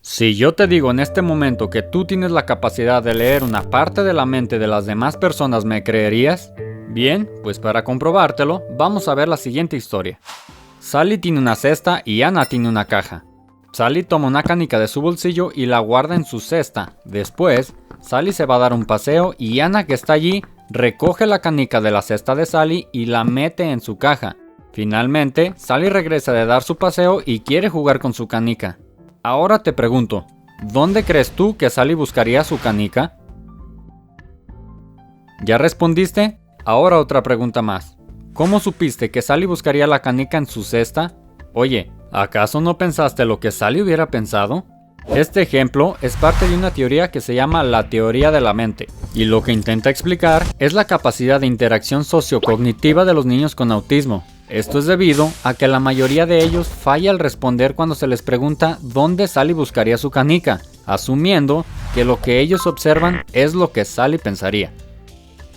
Si yo te digo en este momento que tú tienes la capacidad de leer una parte de la mente de las demás personas, ¿me creerías? Bien, pues para comprobártelo, vamos a ver la siguiente historia. Sally tiene una cesta y Anna tiene una caja. Sally toma una canica de su bolsillo y la guarda en su cesta. Después, Sally se va a dar un paseo y Anna, que está allí, recoge la canica de la cesta de Sally y la mete en su caja. Finalmente, Sally regresa de dar su paseo y quiere jugar con su canica. Ahora te pregunto, ¿dónde crees tú que Sally buscaría su canica? ¿Ya respondiste? Ahora otra pregunta más. ¿Cómo supiste que Sally buscaría la canica en su cesta? Oye, ¿acaso no pensaste lo que Sally hubiera pensado? Este ejemplo es parte de una teoría que se llama la teoría de la mente, y lo que intenta explicar es la capacidad de interacción sociocognitiva de los niños con autismo. Esto es debido a que la mayoría de ellos falla al responder cuando se les pregunta dónde Sally buscaría su canica, asumiendo que lo que ellos observan es lo que Sally pensaría.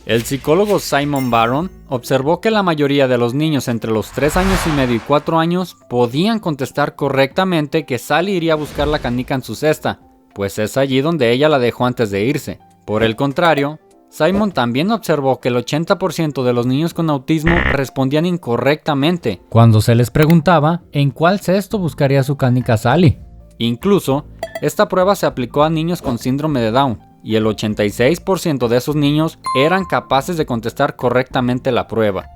El psicólogo Simon Baron observó que la mayoría de los niños entre los 3 años y medio y 4 años podían contestar correctamente que Sally iría a buscar la canica en su cesta, pues es allí donde ella la dejó antes de irse. Por el contrario, Simon también observó que el 80% de los niños con autismo respondían incorrectamente cuando se les preguntaba en cuál cesto buscaría su canica Sally. Incluso, esta prueba se aplicó a niños con síndrome de Down, y el 86% de esos niños eran capaces de contestar correctamente la prueba.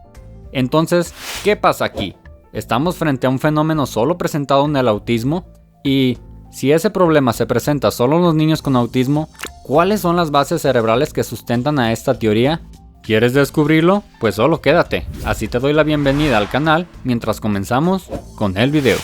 Entonces, ¿qué pasa aquí? ¿Estamos frente a un fenómeno solo presentado en el autismo? Y, si ese problema se presenta solo en los niños con autismo, ¿cuáles son las bases cerebrales que sustentan a esta teoría? ¿Quieres descubrirlo? Pues solo quédate, así te doy la bienvenida al canal mientras comenzamos con el video.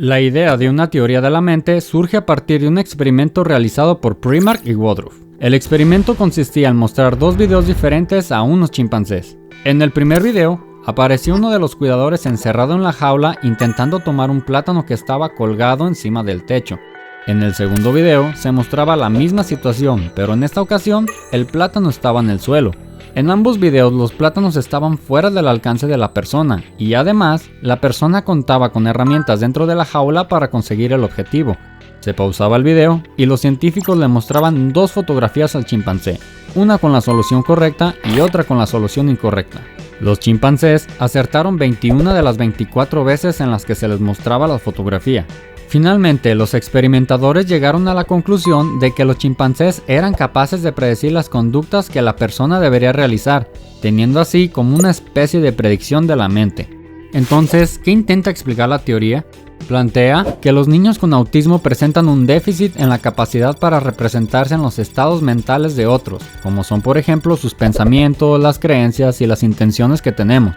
La idea de una teoría de la mente surge a partir de un experimento realizado por Primark y Woodruff. El experimento consistía en mostrar 2 videos diferentes a unos chimpancés. En el primer video, apareció uno de los cuidadores encerrado en la jaula intentando tomar un plátano que estaba colgado encima del techo. En el segundo video se mostraba la misma situación, pero en esta ocasión el plátano estaba en el suelo. En ambos videos los plátanos estaban fuera del alcance de la persona y además la persona contaba con herramientas dentro de la jaula para conseguir el objetivo. Se pausaba el video y los científicos le mostraban 2 fotografías al chimpancé, una con la solución correcta y otra con la solución incorrecta. Los chimpancés acertaron 21 de las 24 veces en las que se les mostraba la fotografía. Finalmente, los experimentadores llegaron a la conclusión de que los chimpancés eran capaces de predecir las conductas que la persona debería realizar, teniendo así como una especie de predicción de la mente. Entonces, ¿qué intenta explicar la teoría? Plantea que los niños con autismo presentan un déficit en la capacidad para representarse en los estados mentales de otros, como son por ejemplo sus pensamientos, las creencias y las intenciones que tenemos.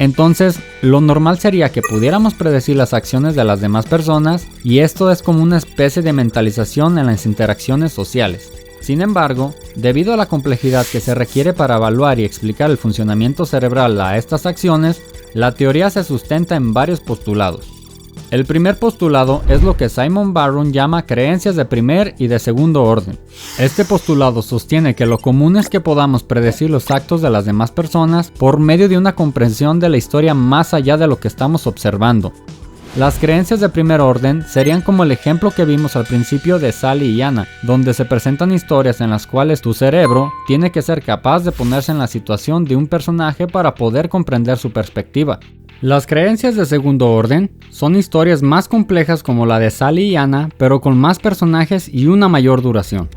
Entonces, lo normal sería que pudiéramos predecir las acciones de las demás personas y esto es como una especie de mentalización en las interacciones sociales. Sin embargo, debido a la complejidad que se requiere para evaluar y explicar el funcionamiento cerebral a estas acciones, la teoría se sustenta en varios postulados. El primer postulado es lo que Simon Baron llama creencias de primer y de segundo orden. Este postulado sostiene que lo común es que podamos predecir los actos de las demás personas por medio de una comprensión de la historia más allá de lo que estamos observando. Las creencias de primer orden serían como el ejemplo que vimos al principio de Sally y Anna, donde se presentan historias en las cuales tu cerebro tiene que ser capaz de ponerse en la situación de un personaje para poder comprender su perspectiva. Las creencias de segundo orden son historias más complejas como la de Sally y Anna, pero con más personajes y una mayor duración.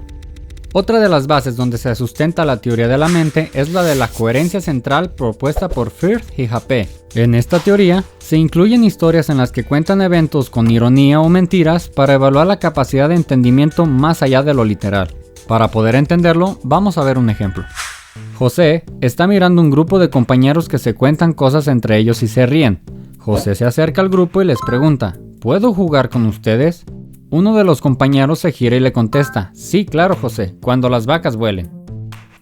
Otra de las bases donde se sustenta la teoría de la mente es la de la coherencia central propuesta por Firth y Jape. En esta teoría, se incluyen historias en las que cuentan eventos con ironía o mentiras para evaluar la capacidad de entendimiento más allá de lo literal. Para poder entenderlo, vamos a ver un ejemplo. José está mirando un grupo de compañeros que se cuentan cosas entre ellos y se ríen. José se acerca al grupo y les pregunta, ¿puedo jugar con ustedes? Uno de los compañeros se gira y le contesta, sí, claro José, cuando las vacas vuelen.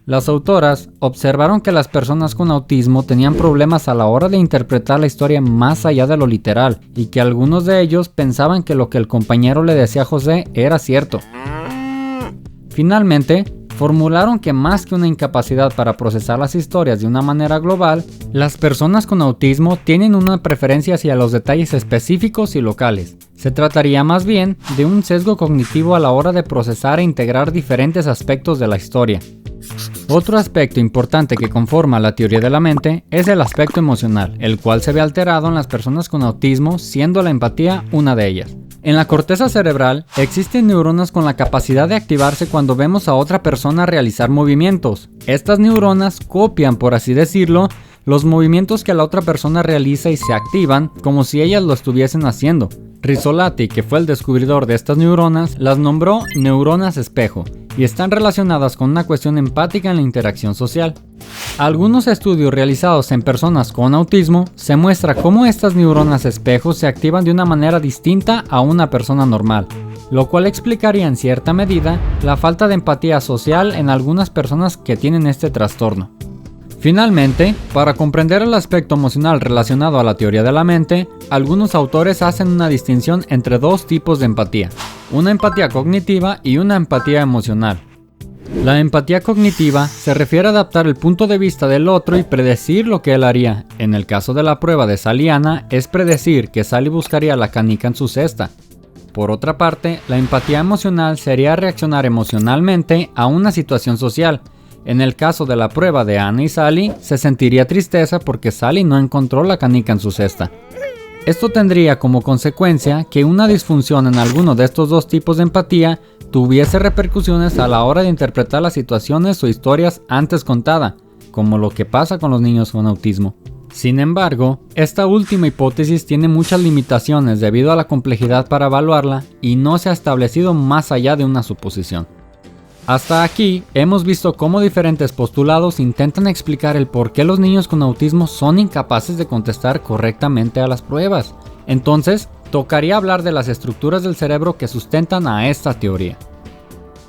Las autoras observaron que las personas con autismo tenían problemas a la hora de interpretar la historia más allá de lo literal y que algunos de ellos pensaban que lo que el compañero le decía a José era cierto. Finalmente, formularon que más que una incapacidad para procesar las historias de una manera global, las personas con autismo tienen una preferencia hacia los detalles específicos y locales. Se trataría más bien de un sesgo cognitivo a la hora de procesar e integrar diferentes aspectos de la historia. Otro aspecto importante que conforma la teoría de la mente es el aspecto emocional, el cual se ve alterado en las personas con autismo, siendo la empatía una de ellas. En la corteza cerebral existen neuronas con la capacidad de activarse cuando vemos a otra persona realizar movimientos. Estas neuronas copian, por así decirlo, los movimientos que la otra persona realiza y se activan como si ellas lo estuviesen haciendo. Rizzolatti, que fue el descubridor de estas neuronas, las nombró neuronas espejo y están relacionadas con una cuestión empática en la interacción social. Algunos estudios realizados en personas con autismo se muestra cómo estas neuronas espejo se activan de una manera distinta a una persona normal, lo cual explicaría en cierta medida la falta de empatía social en algunas personas que tienen este trastorno. Finalmente, para comprender el aspecto emocional relacionado a la teoría de la mente, algunos autores hacen una distinción entre dos tipos de empatía, una empatía cognitiva y una empatía emocional. La empatía cognitiva se refiere a adaptar el punto de vista del otro y predecir lo que él haría. En el caso de la prueba de Sally y Anna, es predecir que Sally buscaría la canica en su cesta. Por otra parte, la empatía emocional sería reaccionar emocionalmente a una situación social. En el caso de la prueba de Anna y Sally, se sentiría tristeza porque Sally no encontró la canica en su cesta. Esto tendría como consecuencia que una disfunción en alguno de estos dos tipos de empatía tuviese repercusiones a la hora de interpretar las situaciones o historias antes contadas, como lo que pasa con los niños con autismo. Sin embargo, esta última hipótesis tiene muchas limitaciones debido a la complejidad para evaluarla y no se ha establecido más allá de una suposición. Hasta aquí hemos visto cómo diferentes postulados intentan explicar el por qué los niños con autismo son incapaces de contestar correctamente a las pruebas. Entonces, tocaría hablar de las estructuras del cerebro que sustentan a esta teoría.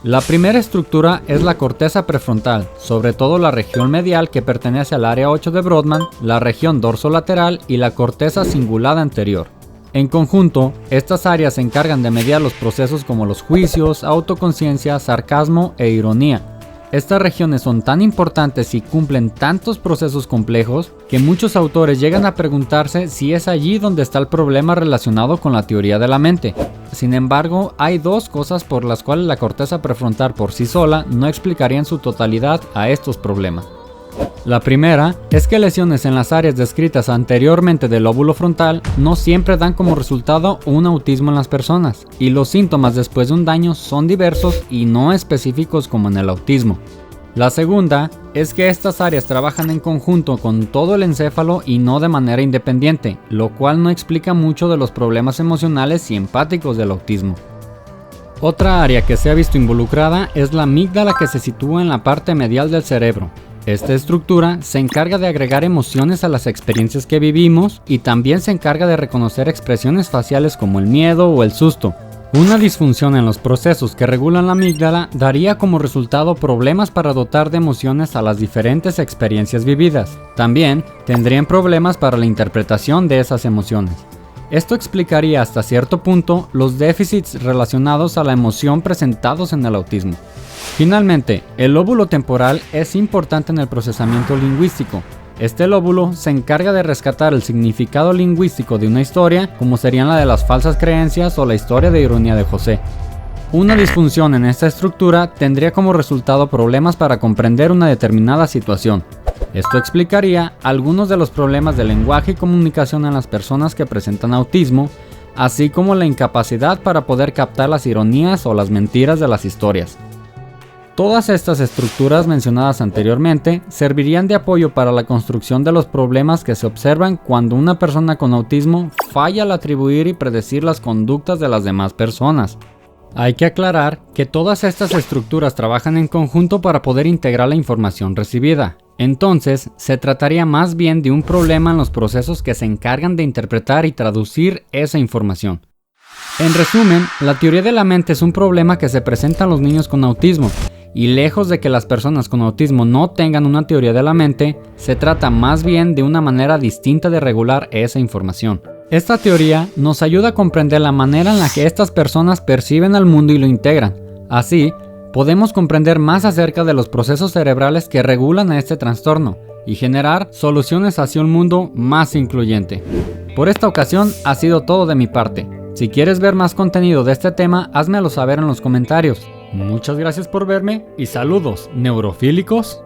La primera estructura es la corteza prefrontal, sobre todo la región medial que pertenece al área 8 de Brodmann, la región dorsolateral y la corteza cingulada anterior. En conjunto, estas áreas se encargan de mediar los procesos como los juicios, autoconciencia, sarcasmo e ironía. Estas regiones son tan importantes y cumplen tantos procesos complejos que muchos autores llegan a preguntarse si es allí donde está el problema relacionado con la teoría de la mente. Sin embargo, hay dos cosas por las cuales la corteza prefrontal por sí sola no explicaría en su totalidad a estos problemas. La primera es que lesiones en las áreas descritas anteriormente del lóbulo frontal no siempre dan como resultado un autismo en las personas, y los síntomas después de un daño son diversos y no específicos como en el autismo. La segunda es que estas áreas trabajan en conjunto con todo el encéfalo y no de manera independiente, lo cual no explica mucho de los problemas emocionales y empáticos del autismo. Otra área que se ha visto involucrada es la amígdala, que se sitúa en la parte medial del cerebro. Esta estructura se encarga de agregar emociones a las experiencias que vivimos y también se encarga de reconocer expresiones faciales como el miedo o el susto. Una disfunción en los procesos que regulan la amígdala daría como resultado problemas para dotar de emociones a las diferentes experiencias vividas. También tendrían problemas para la interpretación de esas emociones. Esto explicaría hasta cierto punto los déficits relacionados a la emoción presentados en el autismo. Finalmente, el lóbulo temporal es importante en el procesamiento lingüístico. Este lóbulo se encarga de rescatar el significado lingüístico de una historia, como serían la de las falsas creencias o la historia de ironía de José. Una disfunción en esta estructura tendría como resultado problemas para comprender una determinada situación. Esto explicaría algunos de los problemas de lenguaje y comunicación en las personas que presentan autismo, así como la incapacidad para poder captar las ironías o las mentiras de las historias. Todas estas estructuras mencionadas anteriormente servirían de apoyo para la construcción de los problemas que se observan cuando una persona con autismo falla al atribuir y predecir las conductas de las demás personas. Hay que aclarar que todas estas estructuras trabajan en conjunto para poder integrar la información recibida. Entonces, se trataría más bien de un problema en los procesos que se encargan de interpretar y traducir esa información. En resumen, la teoría de la mente es un problema que se presenta en los niños con autismo y lejos de que las personas con autismo no tengan una teoría de la mente, se trata más bien de una manera distinta de regular esa información. Esta teoría nos ayuda a comprender la manera en la que estas personas perciben al mundo y lo integran. Así, podemos comprender más acerca de los procesos cerebrales que regulan a este trastorno y generar soluciones hacia un mundo más incluyente. Por esta ocasión ha sido todo de mi parte. Si quieres ver más contenido de este tema, házmelo saber en los comentarios. Muchas gracias por verme y saludos, neurofílicos.